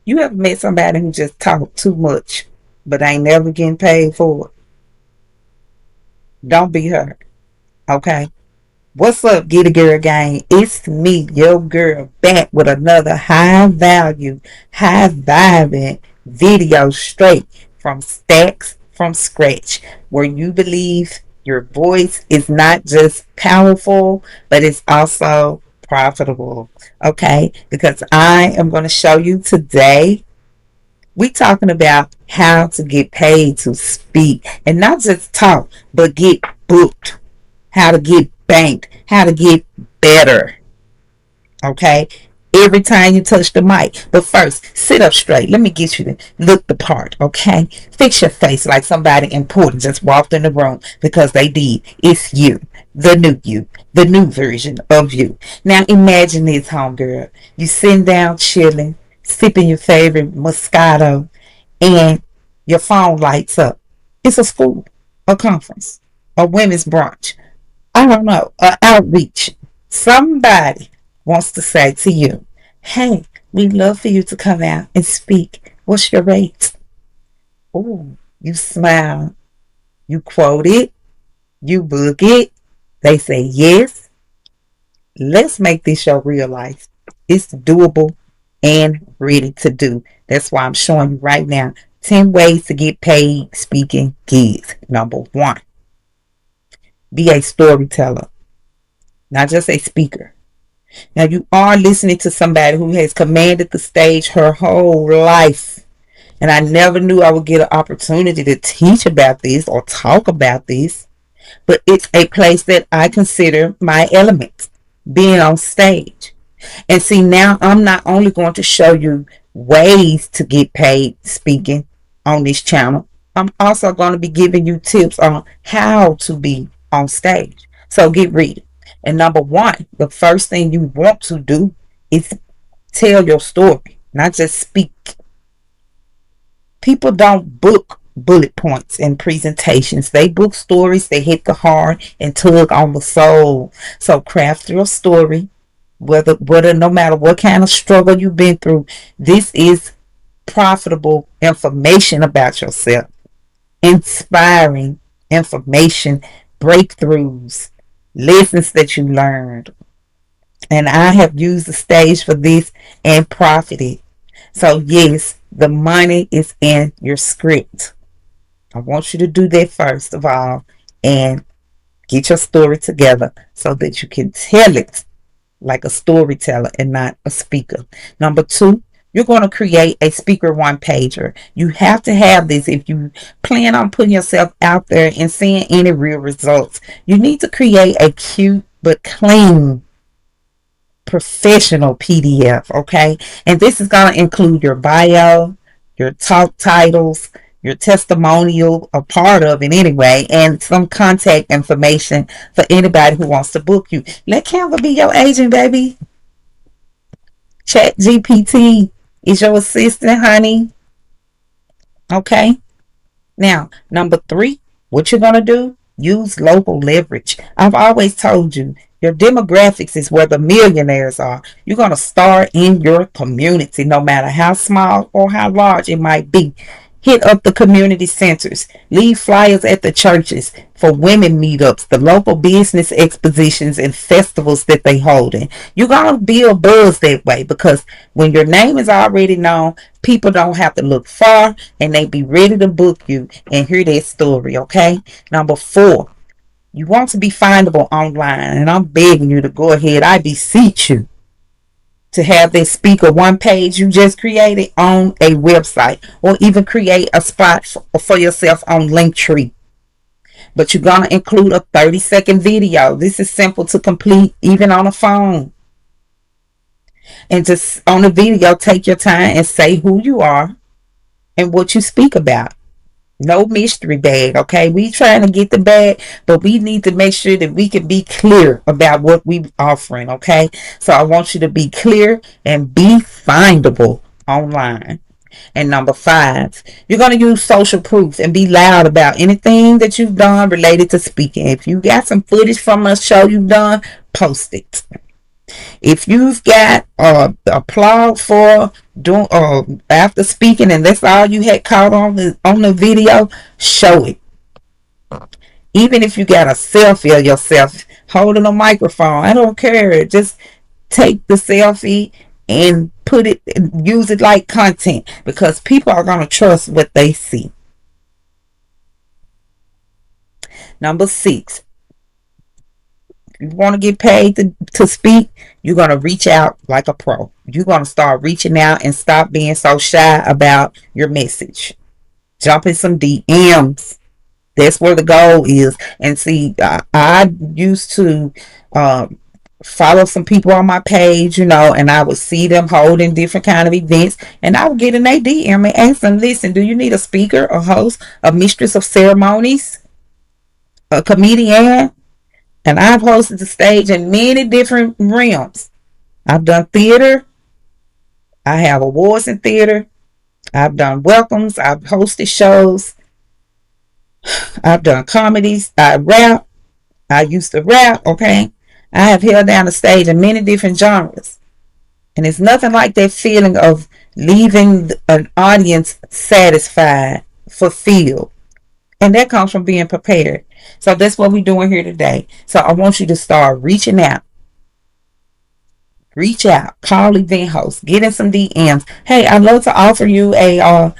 You ever met somebody who just talk too much, but ain't never getting paid for it? Don't be her, okay? What's up, Get a Girl Gang? It's me, your girl, back with another high value, high vibing video straight from Stacks from Scratch, where you believe your voice is not just powerful, but it's also profitable. Okay? Because I am going to show you today. We talking about how to get paid to speak and not just talk, but get booked, how to get banked, how to get better. Okay? Every time you touch the mic. But first, sit up straight. Let me get you to look the part. Okay? Fix your face like somebody important just walked in the room because they did. It's you. The new version of you. Now imagine this, homegirl. You sitting down chilling, sipping your favorite Moscato, and your phone lights up. It's a school, a conference, a women's brunch, I don't know, outreach. Somebody wants to say to you, hey, we'd love for you to come out and speak. What's your rate? Oh, you smile, you quote it, you book it. They say yes. Let's make this your real life. It's doable and ready to do. That's why I'm showing you right now 10 ways to get paid speaking gigs. Number one, be a storyteller, not just a speaker. Now, you are listening to somebody who has commanded the stage her whole life. And I never knew I would get an opportunity to teach about this or talk about this. But it's a place that I consider my element, being on stage. And see, now I'm not only going to show you ways to get paid speaking on this channel, I'm also going to be giving you tips on how to be on stage. So get ready. And number one, the first thing you want to do is tell your story, not just speak. People don't book bullet points and presentations. They book stories, they hit the heart and tug on the soul. So craft your story, whether no matter what kind of struggle you've been through, this is profitable information about yourself, inspiring information, breakthroughs, lessons that you learned. And I have used the stage for this and profited. So, yes, the money is in your script. I want you to do that first of all and get your story together so that you can tell it like a storyteller and not a speaker. Number two, you're going to create a speaker one pager. You have to have this if you plan on putting yourself out there and seeing any real results. You need to create a cute but clean professional PDF, okay? And this is going to include your bio, your talk titles, your testimonial, a part of it anyway, and some contact information for anybody who wants to book you. Let Canva be your agent, baby. Chat GPT is your assistant, honey. Okay? Now, number three, what you're going to do, use local leverage. I've always told you, your demographics is where the millionaires are. You're going to start in your community, no matter how small or how large it might be. Hit up the community centers. Leave flyers at the churches for women meetups, the local business expositions and festivals that they hold in. You're going to build buzz that way because when your name is already known, people don't have to look far and they be ready to book you and hear that story, okay? Number four, you want to be findable online, and I'm begging you to go ahead. I beseech you to have that speaker one page you just created on a website or even create a spot for yourself on Linktree. But you're going to include a 30-second video. This is simple to complete even on a phone. And just on the video, take your time and say who you are and what you speak about. No mystery bag, okay? We trying to get the bag, but we need to make sure that we can be clear about what we offering, okay? So I want you to be clear and be findable online. And number five, you're going to use social proof and be loud about anything that you've done related to speaking. If you got some footage from a show you've done, post it. If you've got applause for doing after speaking and that's all you had caught on the video, show it. Even if you got a selfie of yourself holding a microphone, I don't care. Just take the selfie and put it, use it like content, because people are going to trust what they see. Number 6, you want to get paid to speak, you're going to reach out like a pro. You're going to start reaching out and stop being so shy about your message. Jump in some DMs. That's where the goal is. And see, I used to um, follow some people on my page, and I would see them holding different kind of events, and I would get in their DM and ask them, listen, do you need a speaker, a host, a mistress of ceremonies, a comedian? And I've hosted the stage in many different realms. I've done theater. I have awards in theater. I've done welcomes. I've hosted shows. I've done comedies. I rap. I used to rap, okay? I have held down the stage in many different genres. And it's nothing like that feeling of leaving an audience satisfied, fulfilled. And that comes from being prepared. So that's what we're doing here today. So I want you to start reaching out. Reach out. Call event hosts. Get in some DMs. Hey, I'd love to offer you a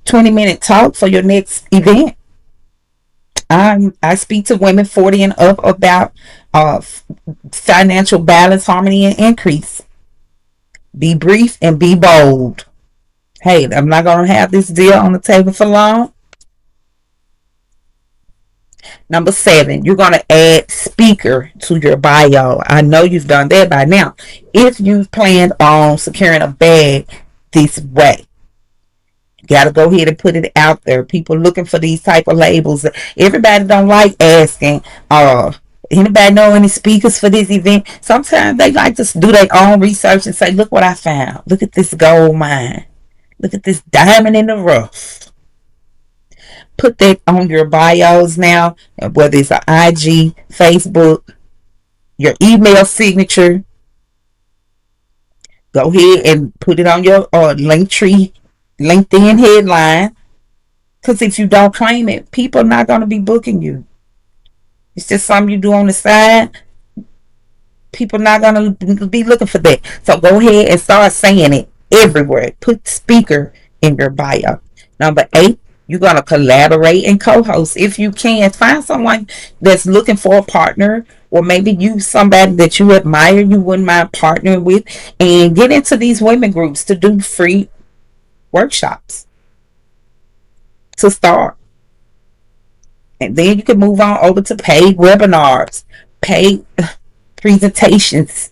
20-minute talk for your next event. I speak to women 40 and up about uh, financial balance, harmony, and increase. Be brief and be bold. Hey, I'm not going to have this deal on the table for long. Number 7, you're going to add speaker to your bio. I know you've done that by now. If you've planned on securing a bag this way, you got to go ahead and put it out there. People looking for these type of labels. Everybody don't like asking, anybody know any speakers for this event? Sometimes they like to do their own research and say, look what I found. Look at this gold mine. Look at this diamond in the rough. Put that on your bios now, whether it's an IG, Facebook, your email signature. Go ahead and put it on your Linktree, LinkedIn headline. Because if you don't claim it, people are not going to be booking you. It's just something you do on the side. People not going to be looking for that. So go ahead and start saying it everywhere. Put speaker in your bio. Number 8, you're going to collaborate and co-host. If you can, find someone that's looking for a partner, or maybe you somebody that you admire, you wouldn't mind partnering with, and get into these women groups to do free workshops to start. And then you can move on over to paid webinars, paid presentations,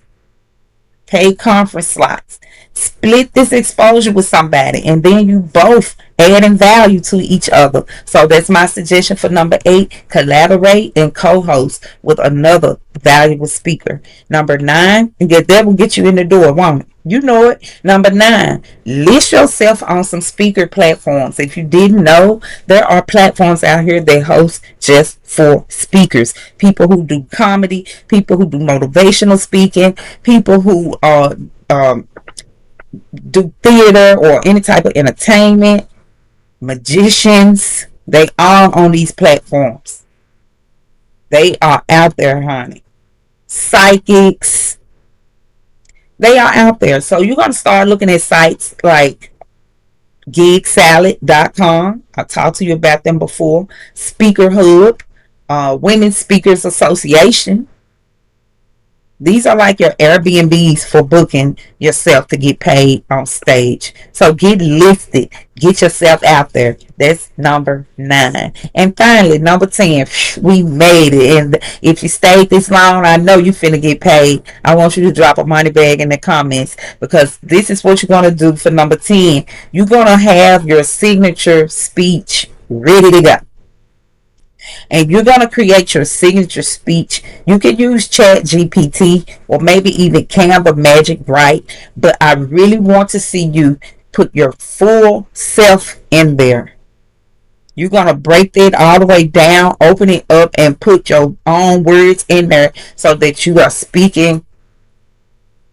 paid conference slots. Split this exposure with somebody, and then you both adding value to each other. So that's my suggestion for number 8. Collaborate and co-host with another valuable speaker. Number 9, and that will get you in the door, won't it? You know it. Number 9, list yourself on some speaker platforms. If you didn't know, there are platforms out here that host just for speakers. People who do comedy, people who do motivational speaking, people who do theater or any type of entertainment, magicians. They are on these platforms. They are out there, honey. Psychics. They are out there. So you're going to start looking at sites like gigsalad.com. I talked to you about them before. Speaker Hub, Women Speakers Association. These are like your Airbnbs for booking yourself to get paid on stage. So get listed. Get yourself out there. That's number 9. And finally, number 10. We made it. And if you stayed this long, I know you finna get paid. I want you to drop a money bag in the comments, because this is what you're going to do for number 10. You're going to have your signature speech ready to go, and you're going to create your signature speech. You can use Chat GPT or maybe even Canva Magic Bright, but I really want to see you put your full self in there. You're going to break that all the way down, open it up, and put your own words in there so that you are speaking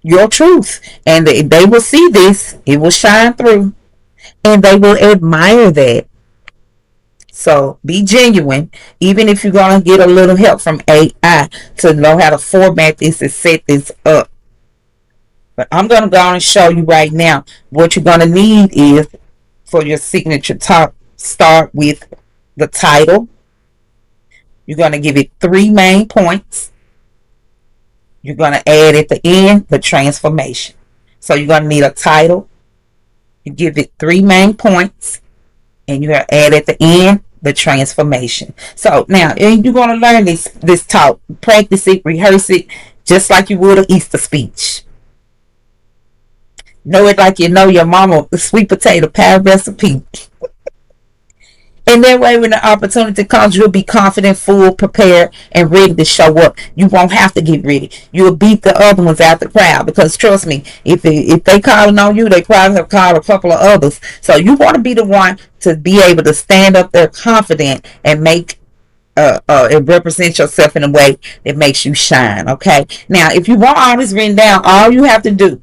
your truth, and they will see this. It will shine through, and they will admire that. So be genuine, even if you're gonna get a little help from AI to know how to format this and set this up. But I'm gonna go on and show you right now. What you're gonna need is, for your signature talk, start with the title. You're gonna give it 3 main points. You're gonna add at the end the transformation. So you're gonna need a title. You give it 3 main points, and you're gonna add at the end the transformation. So now you're gonna learn this talk, practice it, rehearse it, just like you would an Easter speech. Know it like you know your mama sweet potato pie recipe. And that way, when the opportunity comes, you'll be confident, full, prepared, and ready to show up. You won't have to get ready. You'll beat the other ones out the crowd, because trust me, if they calling on you, they probably have called a couple of others. So you want to be the one to be able to stand up there confident and make and represent yourself in a way that makes you shine. Okay. Now, if you want all this written down, all you have to do,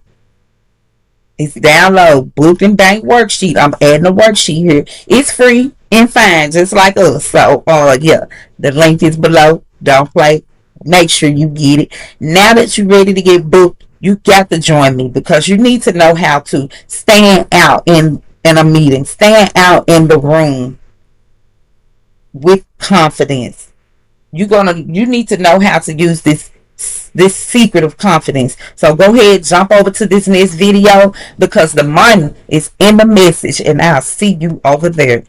it's download Book and Bank Worksheet. I'm adding a worksheet here. It's free and fine, just like us. So, yeah, the link is below. Don't play. Make sure you get it. Now that you're ready to get booked, you got to join me, because you need to know how to stand out in a meeting, stand out in the room with confidence. You need to know how to use this secret of confidence. So go ahead, jump over to this next video, because the money is in the message, and I'll see you over there.